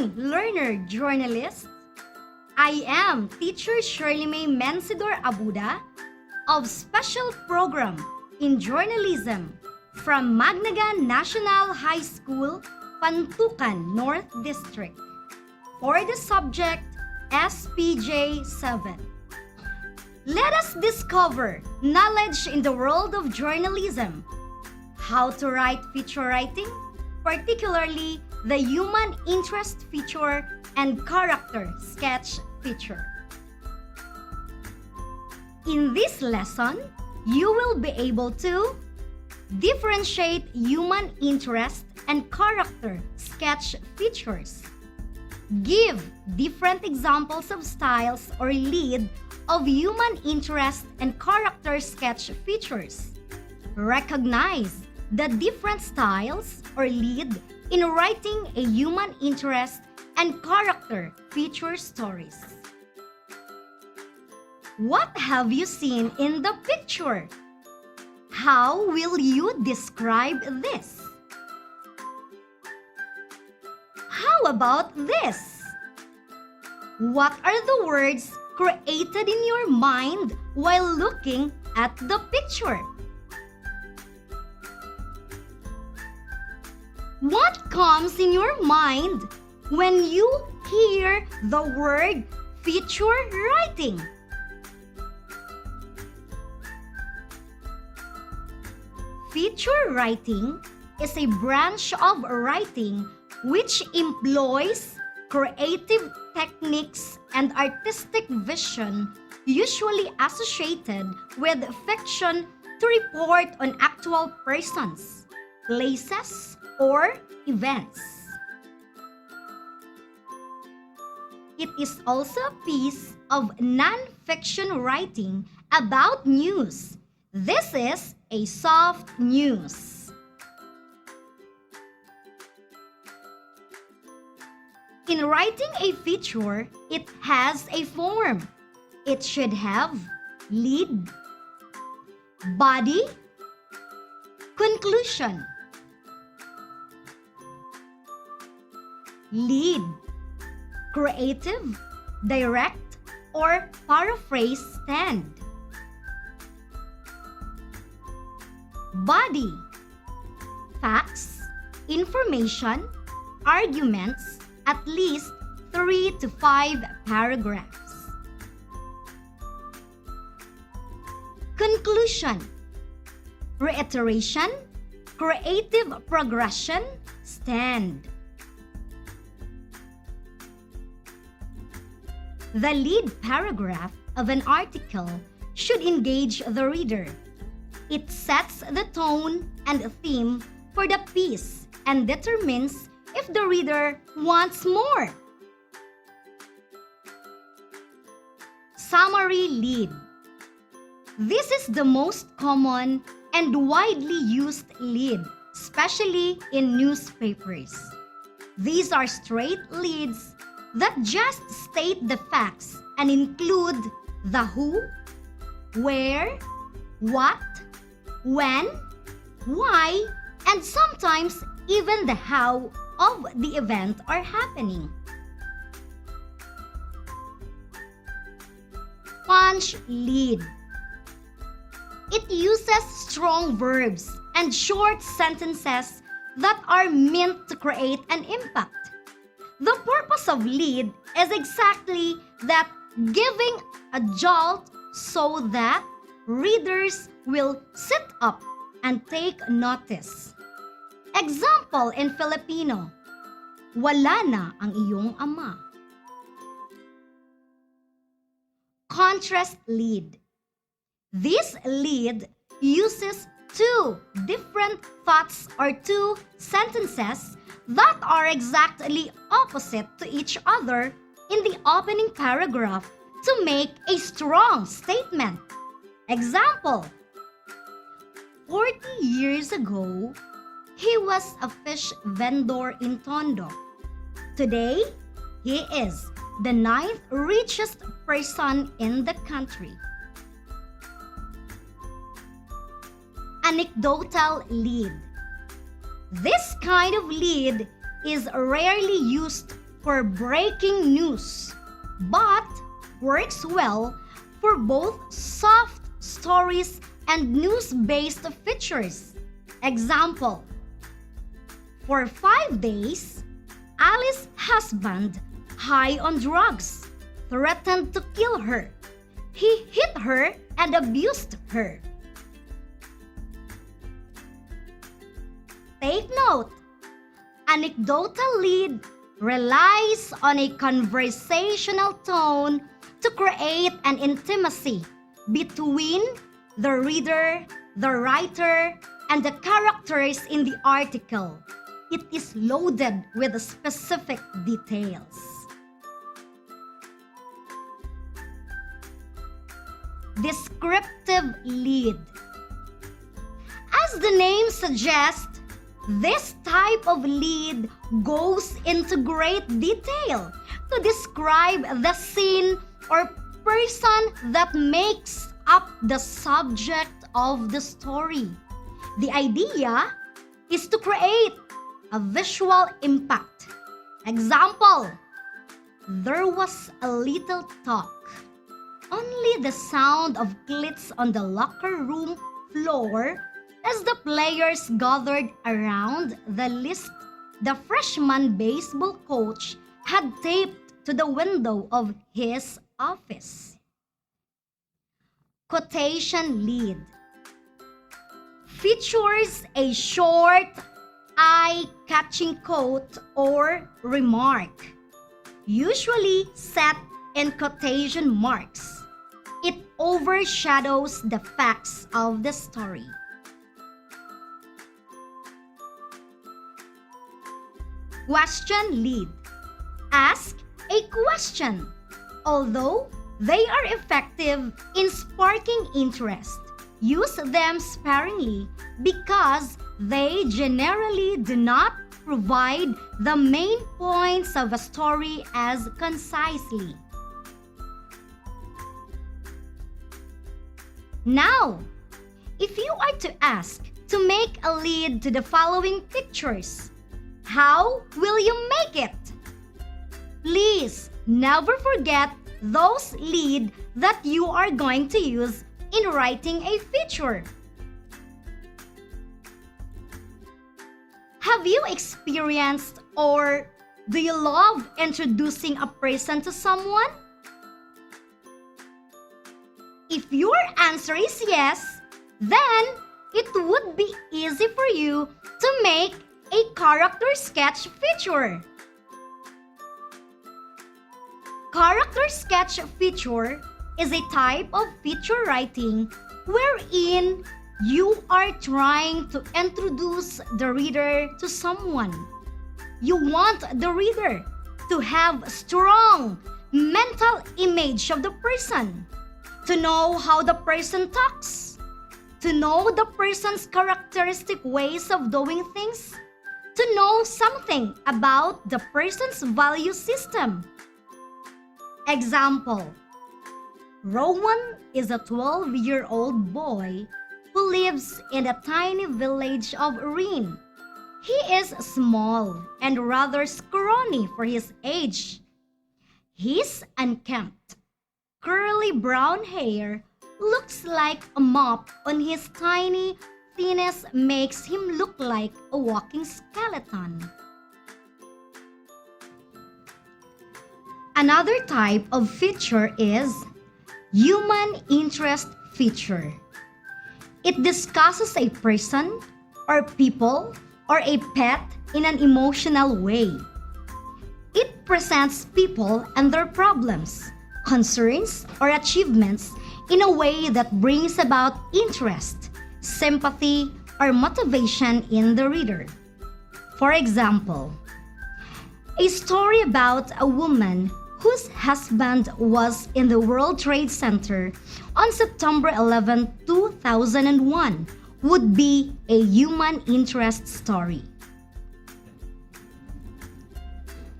afternoon, learner journalist. I am teacher Shirley Abuda of Special Program in Journalism from Magnagan National High School, Pantukan North District for the subject SPJ 7. Let us discover knowledge in the world of journalism. How to write feature writing, particularly the human interest feature and character sketch feature. In this lesson, you will be able to differentiate human interest and character sketch features, give different examples of styles or lead of human interest and character sketch features, recognize the different styles or lead in writing a human interest and character feature stories. What have you seen in the picture? How will you describe this? How about this? What are the words created in your mind while looking at the picture? What comes in your mind when you hear the word feature writing? Feature writing is a branch of writing which employs creative techniques and artistic vision usually associated with fiction to report on actual persons, places, or events. It is also a piece of non-fiction writing about news. This is a soft news. In writing a feature, it has a form. It should have lead, body, conclusion. Lead, creative, direct, or paraphrase stand. Body, facts, information, arguments, at least 3 to 5 paragraphs. Conclusion, reiteration, creative progression, stand. The lead paragraph of an article should engage the reader. It sets the tone and theme for the piece and determines if the reader wants more. Summary lead. This is the most common and widely used lead, especially in newspapers. These are straight leads that just state the facts and include the who, where, what, when, why, and sometimes even the how of the event are happening. Punch lead. It uses strong verbs and short sentences that are meant to create an impact. The purpose of lead is exactly that, giving a jolt so that readers will sit up and take notice. Example in Filipino, wala na ang iyong ama. Contrast lead. This lead uses two different thoughts or two sentences that are exactly opposite to each other in the opening paragraph to make a strong statement. Example, 40 years ago, he was a fish vendor in Tondo. Today, he is the 9th richest person in the country. Anecdotal lead. This kind of lead is rarely used for breaking news, but works well for both soft stories and news-based features. Example: for 5 days, Alice's husband, high on drugs, threatened to kill her. He hit her and abused her. Take note, anecdotal lead relies on a conversational tone to create an intimacy between the reader, the writer, and the characters in the article. It is loaded with specific details. Descriptive lead. As the name suggests, this type of lead goes into great detail to describe the scene or person that makes up the subject of the story. The idea is to create a visual impact. Example: there was a little talk. Only the sound of cleats on the locker room floor as the players gathered around the list the freshman baseball coach had taped to the window of his office. Quotation lead features a short, eye-catching quote or remark, usually set in quotation marks. It overshadows the facts of the story. Question lead. Ask a question. Although they are effective in sparking interest, use them sparingly because they generally do not provide the main points of a story as concisely. Now, if you are to ask to make a lead to the following pictures, how will you make it? Please never forget those lead that you are going to use in writing a feature. Have you experienced or do you love introducing a person to someone? If your answer is yes, then it would be easy for you to make a character sketch feature. Character sketch feature is a type of feature writing wherein you are trying to introduce the reader to someone. You want the reader to have a strong mental image of the person, to know how the person talks, to know the person's characteristic ways of doing things, to know something about the person's value system. Example: Rowan is a 12-year-old boy who lives in the tiny village of Rin. He is small and rather scrawny for his age. His unkempt, curly brown hair looks like a mop on his tiny thinness makes him look like a walking skeleton. Another type of feature is human interest feature. It discusses a person or people or a pet in an emotional way. It presents people and their problems, concerns, or achievements in a way that brings about interest, sympathy, or motivation in the reader. For example, a story about a woman whose husband was in the World Trade Center on September 11, 2001 would be a human interest story.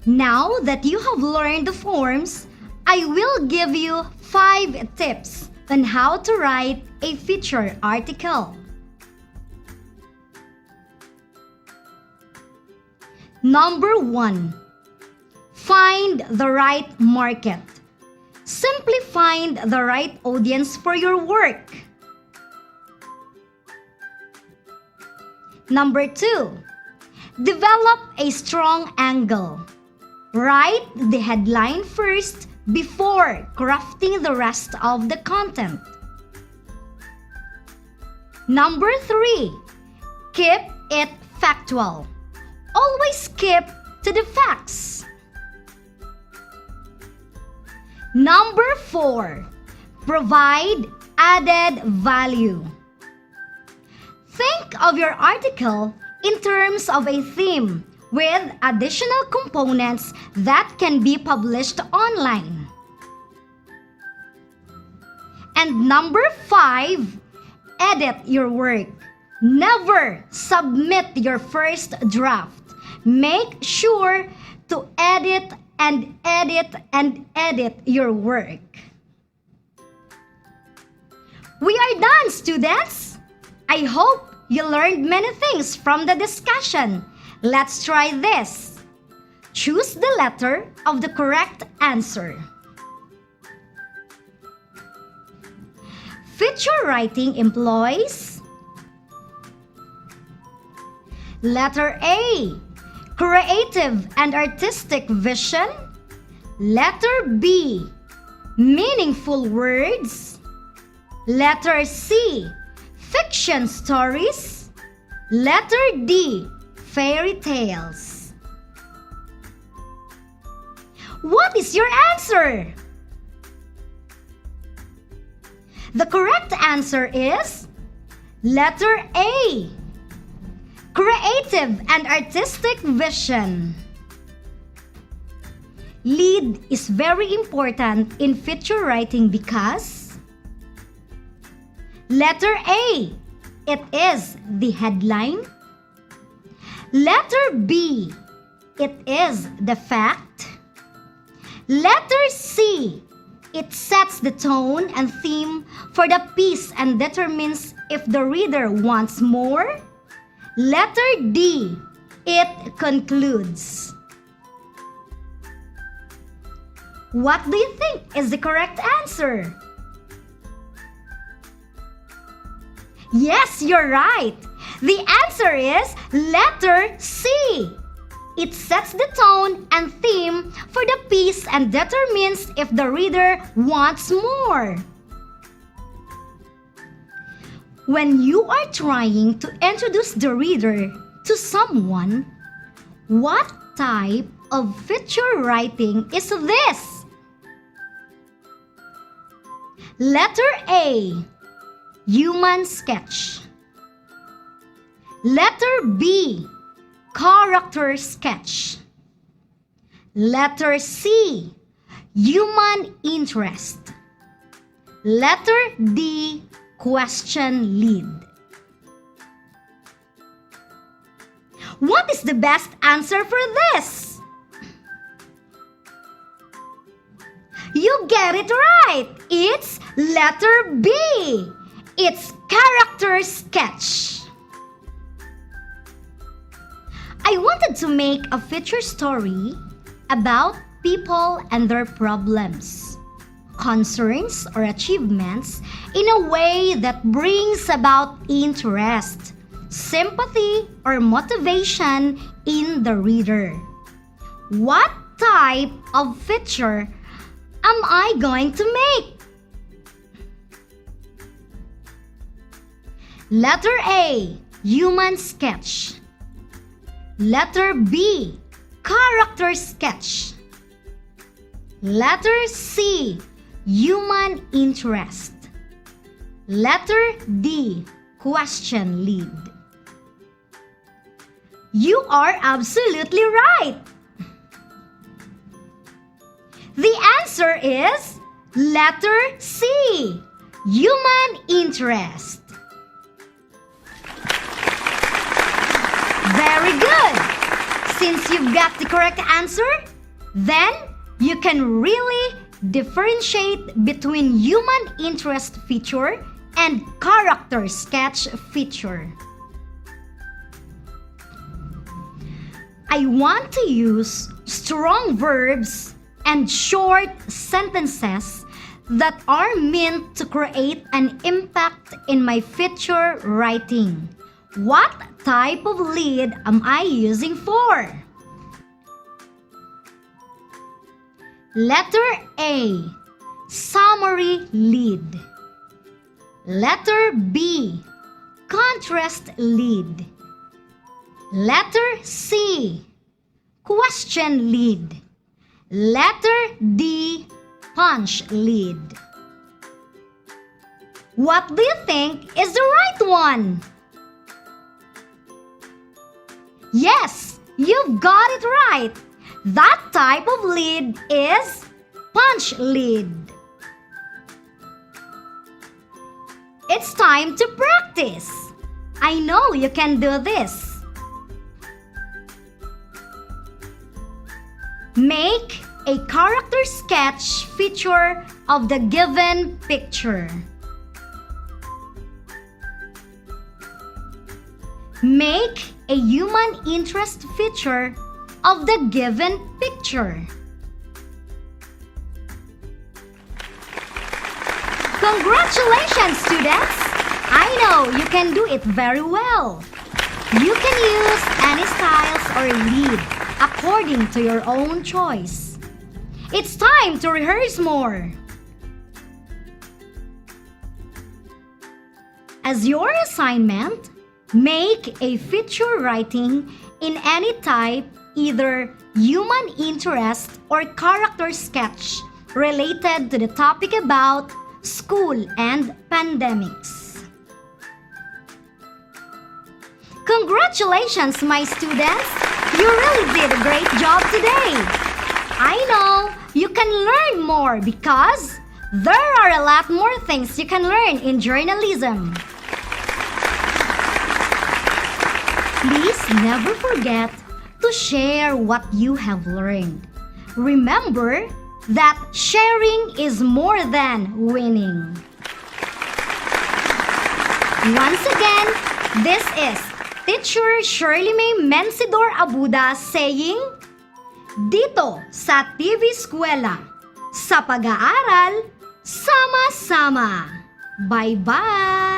Now that you have learned the forms, I will give you 5 tips on how to write a feature article. Number 1. Find the right market. Simply find the right audience for your work. Number 2, develop a strong angle. Write the headline first before crafting the rest of the content. Number 3, keep it factual. Always keep to the facts. Number 4, provide added value. Think of your article in terms of a theme with additional components that can be published online. And number 5, edit your work. Never submit your first draft. Make sure to edit and edit and edit your work. We are done, students! I hope you learned many things from the discussion. Let's try this. Choose the letter of the correct answer. Feature writing employs letter A, creative and artistic vision. Letter B, meaningful words. Letter C, fiction stories. Letter D, fairy tales. What is your answer? The correct answer is letter A, creative and artistic vision. Lead is very important in feature writing because letter A, it is the headline. Letter B, it is the fact. Letter C, it sets the tone and theme for the piece and determines if the reader wants more. Letter D, it concludes. What do you think is the correct answer? Yes, you're right. The answer is letter C. It sets the tone and theme for the piece and determines if the reader wants more. When you are trying to introduce the reader to someone, what type of feature writing is this? Letter A, human sketch. Letter B, character sketch. Letter C, human interest. Letter D, question lead. What is the best answer for this? You get it right! It's letter B. It's character sketch. I wanted to make a feature story about people and their problems, concerns, or achievements in a way that brings about interest, sympathy, or motivation in the reader. What type of feature am I going to make? Letter A, human sketch. Letter B, character sketch. Letter C, human interest. Letter D, question lead. You are absolutely right. The answer is letter C, human interest. Very good! Since you've got the correct answer, then you can really differentiate between human interest feature and character sketch feature. I want to use strong verbs, and short sentences that are meant to create an impact in my feature writing. What type of lead am I using for? Letter A, summary lead. Letter B, contrast lead. Letter C, question lead. Letter D, punch lead. What do you think is the right one? Yes, you've got it right. That type of lead is punch lead. It's time to practice. I know you can do this. Make a character sketch feature of the given picture. Make a human interest feature of the given picture. Congratulations, students! I know you can do it very well. You can use any styles or lead according to your own choice. It's time to rehearse more. As your assignment, make a feature writing in any type, either human interest or character sketch related to the topic about school and pandemics. Congratulations, my students! You really did a great job today. I know you can learn more because there are a lot more things you can learn in journalism. Please never forget to share what you have learned. Remember that sharing is more than winning. Once again, this is Teacher Shirley Mensidor Abuda saying, dito sa TV Eskwela, sa pag-aaral, sama-sama. Bye-bye!